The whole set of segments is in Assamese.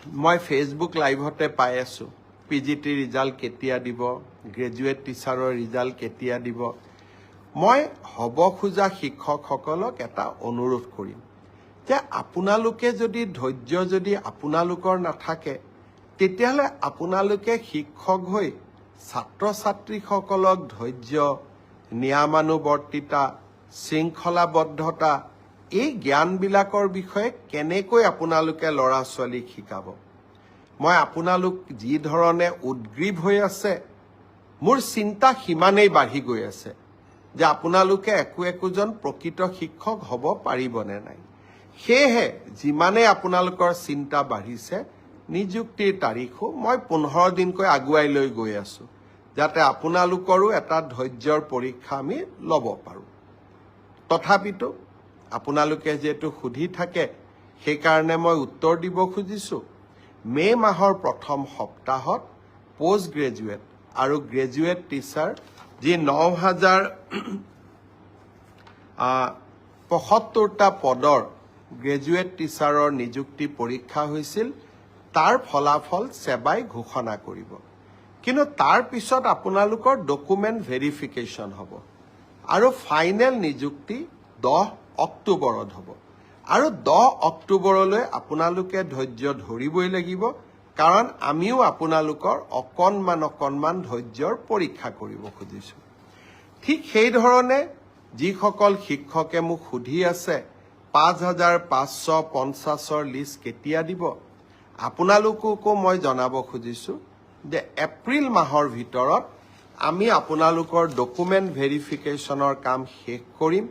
মই ফেচবুক লাইভতে পাই আছো পিজিটি ৰিজাল্ট কেতিয়া দিব গ্ৰেজুৱেট টিচাৰৰ ৰিজাল্ট কেতিয়া দিব মই হ'ব খোজা শিক্ষকসকলক এটা অনুৰোধ কৰিম যে আপোনালোকে যদি ধৈৰ্য যদি আপোনালোকৰ নাথাকে তেতিয়াহলে আপোনালোকে শিক্ষক হৈ ছাত্ৰ ছাত্ৰীসকলক ধৈৰ্য নিয়মানুৱৰ্তিতা শৃংখলাবদ্ধতা এই জ্ঞানবিলাকৰ বিষয়ে কেনেকৈ আপোনালোকে ল'ৰা ছোৱালীক শিকাব মই আপোনালোক যি ধৰণে উদ্গ্ৰীৱ হৈ আছে মোৰ চিন্তা সিমানেই বাঢ়ি গৈ আছে যে আপোনালোকে একোজন প্ৰকৃত শিক্ষক হ'ব পাৰিবনে নাই সেয়েহে যিমানে আপোনালোকৰ চিন্তা বাঢ়িছে নিযুক্তিৰ তাৰিখো মই 15 দিনকৈ আগুৱাই লৈ গৈ আছো যাতে আপোনালোকৰো এটা ধৈৰ্যৰ পৰীক্ষা আমি ল'ব পাৰো তথাপিতো আপোনালোকে যেটো সুধি থাকে সেই কাৰণে মই উত্তৰ দিব খুজিছো মে মাহৰ প্ৰথম সপ্তাহত পোষ্ট গ্ৰেজুৱেট আৰু গ্ৰেজুৱেট টিচাৰ যি 9075টা পদৰ গ্ৰেজুৱেট টিচাৰৰ নিযুক্তি পৰীক্ষা হৈছিল তাৰ ফলাফল সেবাই ঘোষণা কৰিব কিন্তু তাৰ পিছত আপোনালোকৰ ডকুমেন্ট ভেৰিফিকেশন হ'ব আৰু ফাইনেল নিযুক্তি 10 অক্টোবৰত হ'ব আৰু 10 অক্টোবৰলৈ আপোনালোকে ধৈৰ্য ধৰিবই লাগিব কাৰণ আমিও আপোনালোকৰ অকণমান ধৈৰ্যৰ পৰীক্ষা কৰিব খুজিছো ঠিক সেই ধৰণে যিসকল শিক্ষকে মোক সুধি আছে 5550ৰ লিষ্ট কেতিয়া দিব আপোনালোককো মই জনাব খুজিছো যে এপ্ৰিল মাহৰ ভিতৰত আমি আপোনালোকৰ ডকুমেন্ট ভেৰিফিকেশনৰ কাম শেষ কৰিম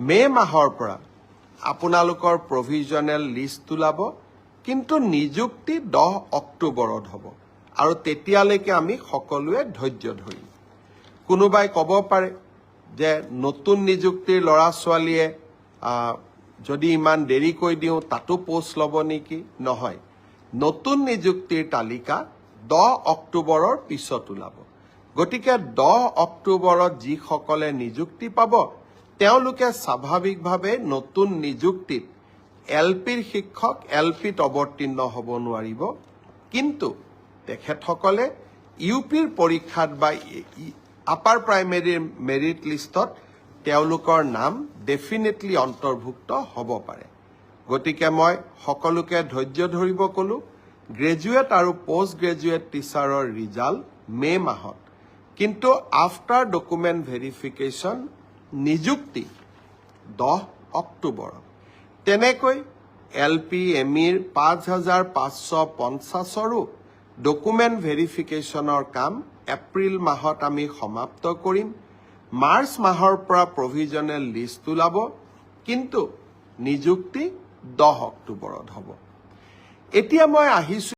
মে মাহৰ পৰা আপোনালোকৰ প্ৰভিজনেল লিষ্ট ওলাব কিন্তু নিযুক্তি 10 অক্টোবৰত হ'ব আৰু তেতিয়ালৈকে আমি সকলোৱে ধৈৰ্য ধৰিম কোনোবাই ক'ব পাৰে যে নতুন নিযুক্তিৰ ল'ৰা ছোৱালীয়ে যদি ইমান দেৰিকৈ দিও তাতো পোষ্ট ল'ব নেকি নহয় নতুন নিযুক্তিৰ তালিকা 10 অক্টোবৰৰ পিছত ওলাব গতিকে 10 অক্টোবৰত যি সকলে নিযুক্তি পাব তেওঁলোকে স্বাভাৱিকভাৱে নতুন নিযুক্তিত এলপিৰ শিক্ষক এলপিত অৱতীৰ্ণ হ'ব নোৱাৰিব কিন্তু তেখেতসকলে ইউপিৰ পৰীক্ষাত বা আপাৰ প্ৰাইমেৰীৰ মেৰিট লিষ্টত তেওঁলোকৰ নাম ডেফিনেটলি অন্তৰ্ভুক্ত হ'ব পাৰে গতিকে মই সকলোকে ধৈৰ্য ধৰিব কলো গ্ৰেজুৱেট আৰু পোষ্ট গ্ৰেজুৱেট টিচাৰৰ ৰিজাল্ট মে মাহত কিন্তু আফটাৰ ডকুমেন্ট ভেৰিফিকেশন নিযুক্তি 10 অক্টোবৰত তেনেকৈ এলপি এমিৰ 5550ৰো ডকুমেন্ট ভেৰিফিকেশনৰ কাম এপ্ৰিল মাহত আমি সমাপ্ত কৰিম মাৰ্চ মাহৰ পৰা প্ৰভিজনেল লিষ্ট ওলাব কিন্তু নিযুক্তি 10 অক্টোবৰত হ'ব এতিয়া মই আহিছো